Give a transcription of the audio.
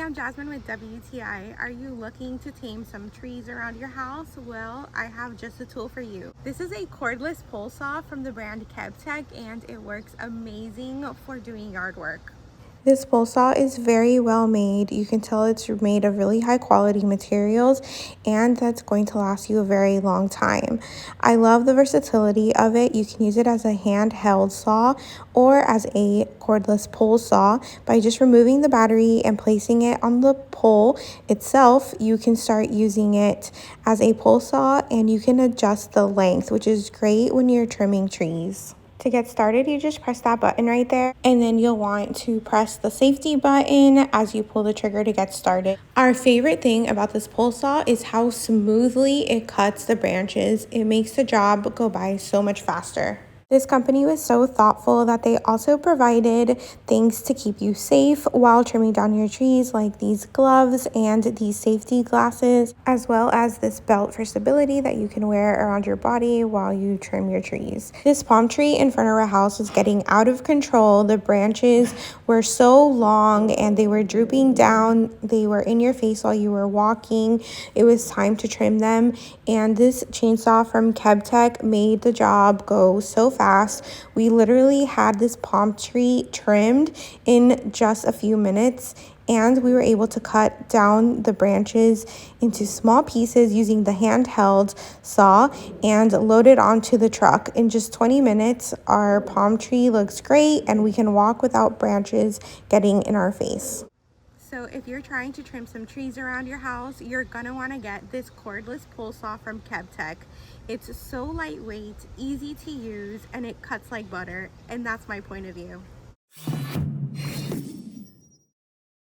I'm Jasmine with WTI. Are you looking to tame some trees around your house? Well, I have just a tool for you. This is a cordless pole saw from the brand Kebtek, and it works amazing for doing yard work. This pole saw is very well made. You can tell it's made of really high quality materials, and that's going to last you a very long time. I love the versatility of it. You can use it as a handheld saw or as a cordless pole saw. By just removing the battery and placing it on the pole itself, you can start using it as a pole saw, and you can adjust the length, which is great when you're trimming trees. To get started, you just press that button right there, and then you'll want to press the safety button as you pull the trigger to get started. Our favorite thing about this pole saw is how smoothly it cuts the branches. It makes the job go by so much faster. This company was so thoughtful that they also provided things to keep you safe while trimming down your trees, like these gloves and these safety glasses, as well as this belt for stability that you can wear around your body while you trim your trees. This palm tree in front of our house was getting out of control. The branches were so long and they were drooping down. They were in your face while you were walking. It was time to trim them, and this chainsaw from Kebtek made the job go so fast. We literally had this palm tree trimmed in just a few minutes, and we were able to cut down the branches into small pieces using the handheld saw and load it onto the truck. In just 20 minutes, our palm tree looks great and we can walk without branches getting in our face. So if you're trying to trim some trees around your house, you're gonna wanna get this cordless pole saw from Kebtek. It's so lightweight, easy to use, and it cuts like butter, and that's my point of view.